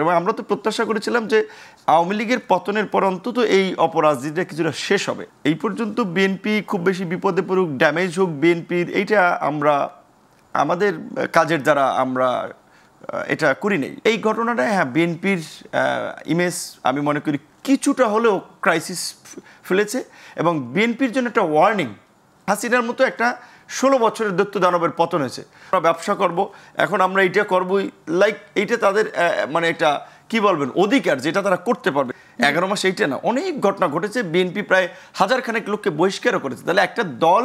এবং আমরা তো প্রত্যাশা করেছিলাম যে আওয়ামী লীগের পতনের পর অন্তত এই অপরাজনীতিটা কিছুটা শেষ হবে। এই পর্যন্ত বিএনপি খুব বেশি বিপদে পড়ুক, ড্যামেজ হোক বিএনপির, এইটা আমরা আমাদের কাজের দ্বারা আমরা এটা করি নেই। এই ঘটনাটা হ্যাঁ বিএনপির ইমেজ আমি মনে করি কিছুটা হলেও ক্রাইসিস ফেলেছে এবং বিএনপির জন্য একটা ওয়ার্নিং। হাসিনার মতো একটা 16 বছরের দৈত্য দানবের পতন হয়েছে। আমরা ব্যবসা করব, এখন আমরা এইটা করবই, লাইক এইটা তাদের মানে একটা কি বলবেন অধিকার, যেটা তারা করতে পারবে। 11 মাস এইটা না, অনেক ঘটনা ঘটেছে। বিএনপি প্রায় 1000 খানেক লোককে বহিষ্কারও করেছে। তাহলে একটা দল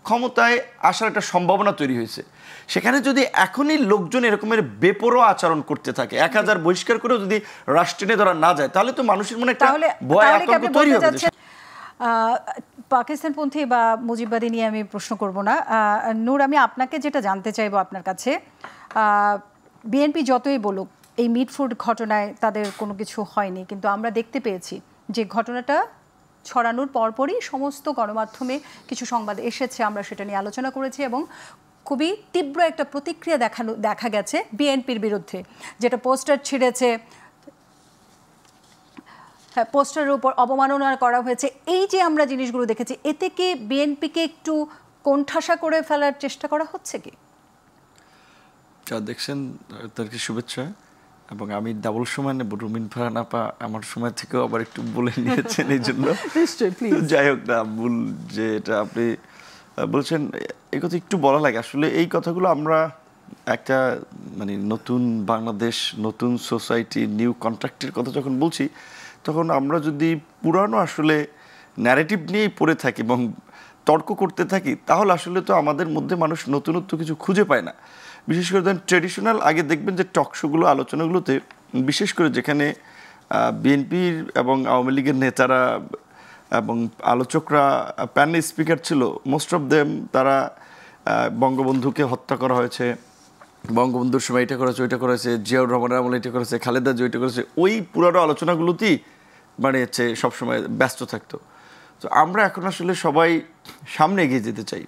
ক্ষমতায় আসার একটা সম্ভাবনা তৈরি হয়েছে। সেখানে যদি এখনই লোকজন এরকমের বেপরোয়া আচরণ করতে থাকে, 1000 বহিষ্কার করেও যদি রাষ্ট্রে ধরা না যায়, তাহলে তো মানুষের মনে একটা ভয় আতঙ্ক তৈরি হবে। পাকিস্তানপন্থী বা মুজিববাদী নিয়ে আমি প্রশ্ন করব না। নূর, আমি আপনাকে যেটা জানতে চাইবো আপনার কাছে, বিএনপি যতই বলুক এই মিটফুড ঘটনায় তাদের কোনো কিছু হয়নি, কিন্তু আমরা দেখতে পেয়েছি যে ঘটনাটা ছড়ানোর পরপরই সমস্ত গণমাধ্যমে কিছু সংবাদ এসেছে, আমরা সেটা নিয়ে আলোচনা করেছি এবং খুবই তীব্র একটা প্রতিক্রিয়া দেখা গেছে বিএনপির বিরুদ্ধে, যেটা পোস্টার ছিঁড়েছে, পোস্টারের উপর অবমাননা করা হয়েছে। এই যে আমরা জিনিসগুলো দেখেছি, এতে কি বিএনপিকে একটু কোণঠাসা করে ফেলার চেষ্টা করা হচ্ছে কি? যা দেখছেন তাদেরকে শুভেচ্ছা। এবং আমি ডাবল সময় নেব, রুমিন ফারহান আপা আমার সময় থেকেও আবার একটু বলে নিয়েছেন, এই জন্য যাই হোক না ভুল যে এটা আপনি বলছেন এই কথা একটু বলা লাগে। আসলে এই কথাগুলো আমরা একটা মানে নতুন বাংলাদেশ, নতুন সোসাইটি, নিউ কন্ট্রাক্টের কথা যখন বলছি, তখন আমরা যদি পুরানো আসলে ন্যারেটিভ নিয়েই পড়ে থাকি এবং তর্ক করতে থাকি, তাহলে আসলে তো আমাদের মধ্যে মানুষ নতুনত্ব কিছু খুঁজে পায় না। বিশেষ করে ধরেন ট্রেডিশনাল, আগে দেখবেন যে টকশোগুলো, আলোচনাগুলোতে বিশেষ করে যেখানে বিএনপির এবং আওয়ামী লীগের নেতারা এবং আলোচকরা প্যানেল স্পিকার ছিল, মোস্ট অফ দেম তারা বঙ্গবন্ধুকে হত্যা করা হয়েছে, বঙ্গবন্ধুর সময় এটা করেছে, ওইটা করেছে, জিয়াউর রহমানের আমলে এটা করেছে, খালেদা জিয়া ওইটা করেছে, ওই পুরানো আলোচনাগুলোতেই মানে হচ্ছে সবসময় ব্যস্ত থাকতো। তো আমরা এখন আসলে সবাই সামনে এগিয়ে যেতে চাই।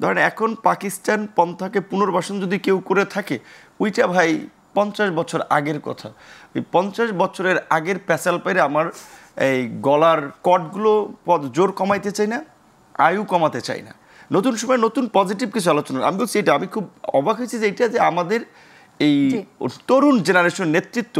ধরেন এখন পাকিস্তান পন্থাকে পুনর্বাসন যদি কেউ করে থাকে, ওইটা ভাই 50 বছর আগের কথা। ওই 50 বছরের আগের প্যাচাল পেরে আমার এই গলার কটগুলো জোর কমাইতে চাই না, আয়ু কমাতে চাই না। নতুন সময় নতুন পজিটিভ কিছু আলোচনা। আমি বলছি এটা, আমি খুব অবাক হয়েছি যে এটা যে আমাদের এই তরুণ জেনারেশন নেতৃত্ব,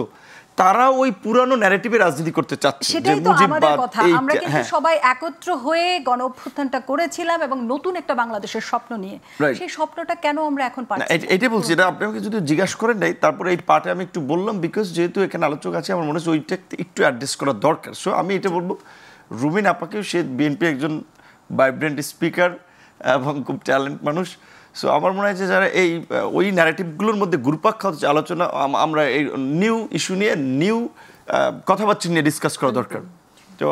তারা ওই পুরানো ন্যারেটিভে রাজনীতি করতে চাচ্ছে। সেটাই তো আমাদের কথা। আমরা কিন্তু সবাই একত্র হয়ে গণ অভ্যুত্থানটা করেছিলাম এবং নতুন একটা বাংলাদেশের স্বপ্ন নিয়ে, সেই স্বপ্নটা কেন আমরা এখন পাচ্ছি না? এটাই বলছি, এটা আপনি আমাকে যদি জিজ্ঞাসা করেন নাই, তারপরে এই পার্টে আমি একটু বললাম, বিকজ যেহেতু এখানে আলোচক আছে, আমার মনে হচ্ছে ওইটা একটু অ্যাড্রেস করা দরকার। সো আমি এটা বলবো, রুমিন আপাকেও, সে বিএনপি একজন ভাইব্রেন্ট স্পিকার এবং খুব ট্যালেন্ট মানুষ। সো আমার মনে হয় যে যারা এই ওই ন্যারেটিভগুলোর মধ্যে ঘুরপাক খাওয়া আলোচনা, আমরা এই নিউ ইস্যু নিয়ে, নিউ কথাবার্তা নিয়ে ডিসকাস করা দরকার। তো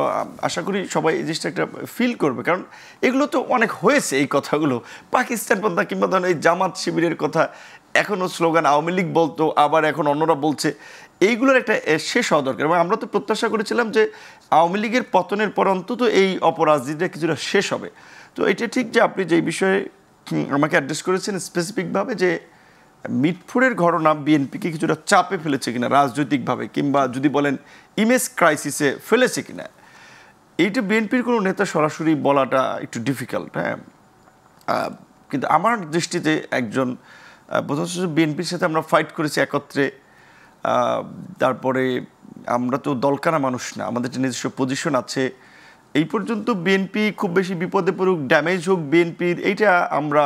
আশা করি সবাই এই জিনিসটা একটা ফিল করবে, কারণ এগুলো তো অনেক হয়েছে। এই কথাগুলো পাকিস্তান পন্থা কিংবা ধরেন এই জামাত শিবিরের কথা, এখনও স্লোগান আওয়ামী লীগ বলতো, আবার এখন অন্যরা বলছে, এইগুলোর একটা শেষ হওয়া দরকার। এবং আমরা তো প্রত্যাশা করেছিলাম যে আওয়ামী লীগের পতনের পর অন্তত এই অপরাজনীতিটা কিছুটা শেষ হবে। তো এটা ঠিক যে আপনি যে বিষয়ে আমাকে অ্যাড্রেস করেছেন স্পেসিফিকভাবে, যে মিটফুডের ঘটনা বিএনপিকে কিছুটা চাপে ফেলেছে কিনা রাজনৈতিকভাবে, কিংবা যদি বলেন ইমেজ ক্রাইসিসে ফেলেছে কিনা, এইটা বিএনপির কোনো নেতা সরাসরি বলাটা একটু ডিফিকাল্ট। হ্যাঁ, কিন্তু আমার দৃষ্টিতে একজন বিএনপির সাথে আমরা ফাইট করেছি একত্রে, তারপরে আমরা তো দলকানা মানুষ না, আমাদের একটা নিজস্ব পজিশন আছে। এই পর্যন্ত বিএনপি খুব বেশি বিপদে পড়ুক, ড্যামেজ হোক বিএনপির, এইটা আমরা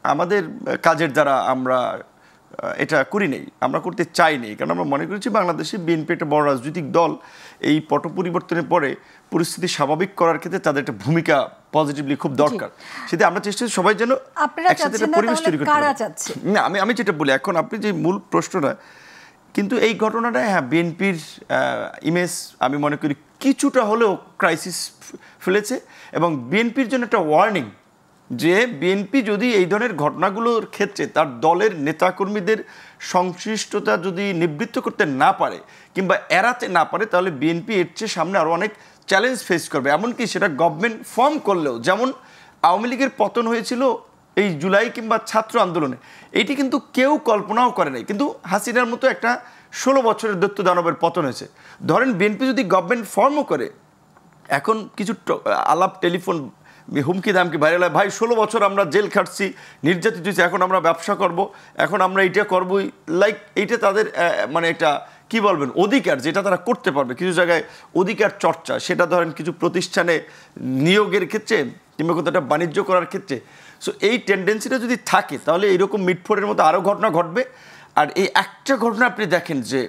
আমাদের কাজের দ্বারা আমরা এটা করি নেই, আমরা করতে চাই নেই। কারণ আমরা মনে করেছি বাংলাদেশে বিএনপি একটা বড় রাজনৈতিক দল, এই পট পরিবর্তনের পরে পরিস্থিতি স্বাভাবিক করার ক্ষেত্রে তাদের একটা ভূমিকা পজিটিভলি খুব দরকার। সেটা আমরা চেষ্টা করি সবাই যেন একসাথে একটা পরিবেশ তৈরি করতে পারে। না, আমি যেটা বলি, এখন আপনি যে মূল প্রশ্নটা, কিন্তু এই ঘটনাটা হ্যাঁ বিএনপির ইমেজ আমি মনে করি কিছুটা হলেও ক্রাইসিস ফেলেছে এবং বিএনপির জন্য একটা ওয়ার্নিং, যে বিএনপি যদি এই ধরনের ঘটনাগুলোর ক্ষেত্রে তার দলের নেতাকর্মীদের সংশ্লিষ্টতা যদি নিবৃত্ত করতে না পারে কিংবা এড়াতে না পারে, তাহলে বিএনপি এর চেয়ে সামনে আরও অনেক চ্যালেঞ্জ ফেস করবে। এমনকি সেটা গভর্নমেন্ট ফর্ম করলেও, যেমন আওয়ামী লীগের পতন হয়েছিল এই জুলাই কিংবা ছাত্র আন্দোলনে, এইটি কিন্তু কেউ কল্পনাও করে নাই। কিন্তু হাসিনার মতো একটা 16 বছরের দৈত্য দানবের পতন হয়েছে। ধরেন বিএনপি যদি গভর্নমেন্ট ফর্মও করে, এখন কিছু আলাপ টেলিফোন হুমকি দামকি ভাইরাল হয়, ভাই 16 বছর আমরা জেল খাটছি, নির্যাতিত হয়েছি, এখন আমরা ব্যবসা করব, এখন আমরা এইটা করবই, লাইক এইটা তাদের মানে একটা কি বলবেন অধিকার, যেটা তারা করতে পারবে। কিছু জায়গায় অধিকার চর্চা, সেটা ধরেন কিছু প্রতিষ্ঠানে নিয়োগের ক্ষেত্রে কিংবা কোথাও একটা বাণিজ্য করার ক্ষেত্রে। সো এই টেন্ডেন্সিটা যদি থাকে তাহলে এইরকম মিটফোর্ডের মতো আরও ঘটনা ঘটবে। আর এই একটা ঘটনা আপনি দেখেন যে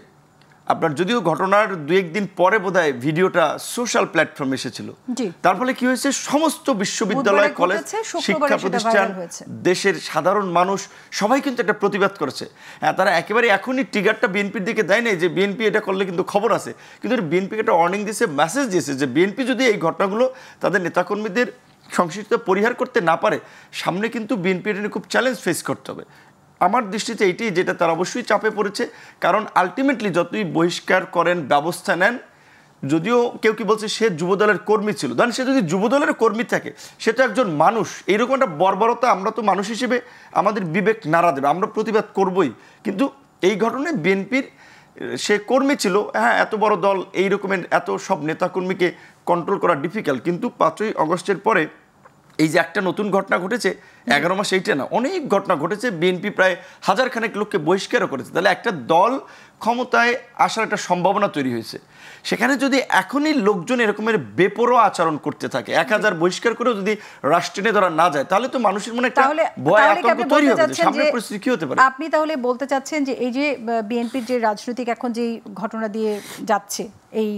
আপনার যদিও ঘটনার 2-1 দিন পরে বোধহয় ভিডিওটা সোশ্যাল প্ল্যাটফর্মে এসেছিল, তার ফলে কি হয়েছে, সমস্ত বিশ্ববিদ্যালয়, কলেজ, শিক্ষা প্রতিষ্ঠান, দেশের সাধারণ মানুষ সবাই কিন্তু একটা প্রতিবাদ করেছে। হ্যাঁ, তারা একেবারে এখনই ট্রিগারটা বিএনপির দিকে দেয় নাই যে বিএনপি এটা করলে কিন্তু খবর আছে, কিন্তু বিএনপিকে একটা ওয়ার্নিং দিয়েছে, মেসেজ দিয়েছে যে বিএনপি যদি এই ঘটনাগুলো তাদের নেতাকর্মীদের সংশ্লিষ্টতা পরিহার করতে না পারে, সামনে কিন্তু বিএনপি এটা নিয়ে খুব চ্যালেঞ্জ ফেস করতে হবে। আমার দৃষ্টিতে এইটাই, যেটা তারা অবশ্যই চাপে পড়েছে। কারণ আলটিমেটলি যতই বহিষ্কার করেন, ব্যবস্থা নেন, যদিও কেউ কি বলছে সে যুবদলের কর্মী ছিল, ধরেন সে যদি যুবদলের কর্মী থাকে, সে তো একজন মানুষ, এইরকম একটা বর্বরতা আমরা তো মানুষ হিসেবে আমাদের বিবেক নাড়া দেবে, আমরা প্রতিবাদ করবই। কিন্তু এই ঘটনায় বিএনপির সে কর্মী ছিল, হ্যাঁ, এত বড় দল, এই রকমের এত সব নেতাকর্মীকে কন্ট্রোল করা ডিফিকাল্ট। কিন্তু 5ই আগস্টের পরে এই যে একটা নতুন ঘটনা ঘটেছে, 11 মাস, এইটা না, অনেক ঘটনা ঘটেছে। বিএনপি প্রায় 1000 খানেক লোককে বহিষ্কারও করেছে। তাহলে একটা দল ক্ষমতায় আসার একটা সম্ভাবনা তৈরি হয়েছে। সেখানে যদি এখনই লোকজন এরকমের বেপরোয়া আচরণ করতে থাকে, 1000 বহিষ্কার করেও যদি রাষ্ট্রে ধরা না যায়, তাহলে তো মানুষের মনে একটা ভয় আতঙ্ক তৈরি হবে, সামনের পরিস্থিতি কি হতে পারে। আপনি তাহলে বলতে চাচ্ছেন যে এই যে বিএনপির যে রাজনৈতিক এখন যে ঘটনা দিয়ে যাচ্ছে, এই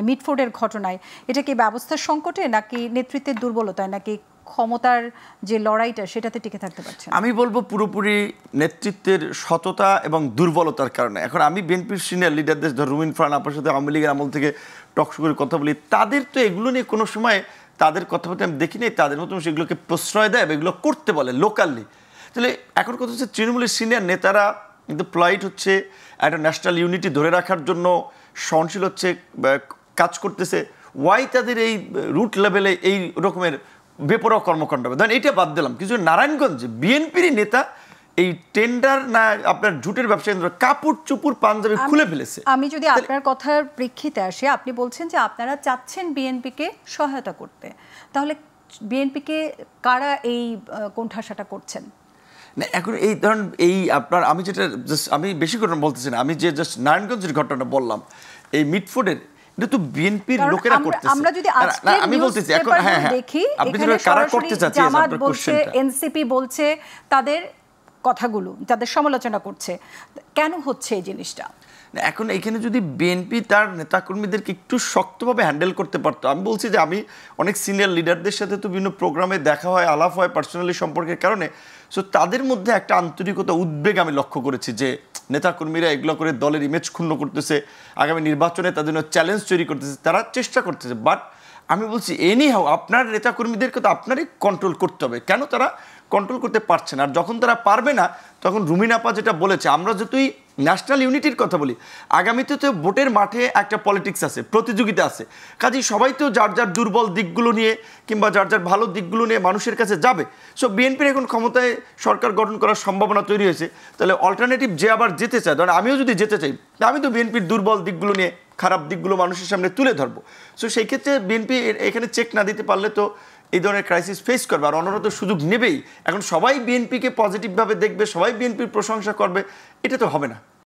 মিটফোর্ডের ঘটনায়, এটা কি ব্যবস্থার সংকটে, নাকি নেতৃত্বের দুর্বলতায়, নাকি ক্ষমতার যে লড়াইটা সেটাতে টিকে থাকতে পারছে? আমি বলবো পুরোপুরি নেতৃত্বের সততা এবং দুর্বলতার কারণে। এখন আমি বিএনপির সিনিয়র লিডারদের, রুমিন ফারহান আপনার সাথে আওয়ামী লীগের আমল থেকে টকশো করে কথা বলি, তাদের তো এগুলো নিয়ে কোনো সময় তাদের কথাবার্তা আমি দেখি নাই, তাদের মতো সেগুলোকে প্রশ্রয় দেয়, এগুলো করতে বলে লোকালি। তাহলে এখন কথা হচ্ছে তৃণমূলের সিনিয়র নেতারা কিন্তু প্লয়েড হচ্ছে, একটা ন্যাশনাল ইউনিটি ধরে রাখার জন্য সহনশীল হচ্ছে, কাজ করতেছে। ওয়াই তাদের এই রুট লেভেলে এই রকমের বেপরোয়া কর্মকাণ্ড হবে? ধরেন এইটা বাদ দিলাম, কিছু নারায়ণগঞ্জে বিএনপির নেতা এই টেন্ডার না আপনার ঝুটের ব্যবসায়ী কাপড় চুপুর পাঞ্জাবি খুলে ফেলেছে। আমি যদি আপনার কথার প্রেক্ষিতে আসি, আপনি বলছেন যে আপনারা চাচ্ছেন বিএনপিকে সহায়তা করতে, তাহলে বিএনপিকে কারা এই কোণঠাসাটা করছেন? না, এখন এই ধরেন এই আপনার, আমি যেটা জাস্ট, আমি বেশি ঘটনা বলতেছি না, আমি যে জাস্ট নারায়ণগঞ্জের ঘটনাটা বললাম, এই মিটফোর্ডের, এটা তো বিএনপির লোকেরা করতেছে। আমরা যদি আমি বলতেছি এখন, হ্যাঁ হ্যাঁ, দেখি আপনি যেটা কারা করতে চাচ্ছেন, জামাত বলছে, এনসিপি বলছে, তাদের কথাগুলো, তাদের সমালোচনা করছে, কেন হচ্ছে এই জিনিসটা? এখন এখানে যদি বিএনপি তার নেতাকর্মীদেরকে একটু শক্তভাবে হ্যান্ডেল করতে পারতো, আমি বলছি যে আমি অনেক সিনিয়র লিডারদের সাথে তো বিভিন্ন প্রোগ্রামে দেখা হয়, আলাপ হয় পার্সোনালি সম্পর্কের কারণে। সো তাদের মধ্যে একটা আন্তরিকতা, উদ্বেগ আমি লক্ষ্য করেছি যে নেতাকর্মীরা এগুলো করে দলের ইমেজ ক্ষুণ্ণ করতেছে, আগামী নির্বাচনে তাদের জন্য চ্যালেঞ্জ তৈরি করতেছে, তারা চেষ্টা করতেছে। বাট আমি বলছি এনি হাও আপনার নেতাকর্মীদেরকে তো আপনারই কন্ট্রোল করতে হবে। কেন তারা কন্ট্রোল করতে পারছে না? আর যখন তারা পারবে না, তখন রুমিন আপা যেটা বলেছে, আমরা যতই ন্যাশনাল ইউনিটির কথা বলি, আগামীতে তো ভোটের মাঠে একটা পলিটিক্স আছে, প্রতিযোগিতা আছে, কাজেই সবাই তো যার যার দুর্বল দিকগুলো নিয়ে কিংবা যার যার ভালো দিকগুলো নিয়ে মানুষের কাছে যাবে। সো বিএনপির এখন ক্ষমতায় সরকার গঠন করার সম্ভাবনা তৈরি হয়েছে, তাহলে অল্টারনেটিভ যে আবার যেতে চায়, ধরেন আমিও যদি যেতে চাই, আমি তো বিএনপির দুর্বল দিকগুলো নিয়ে, খারাপ দিকগুলো মানুষের সামনে তুলে ধরবো। সো সেই ক্ষেত্রে বিএনপি এখানে চেক না দিতে পারলে তো এই ধরনের ক্রাইসিস ফেস করবে, আর অন্যরা তো সুযোগ নেবেই। এখন সবাই বিএনপিকে পজিটিভভাবে দেখবে, সবাই বিএনপির প্রশংসা করবে, এটা তো হবে না।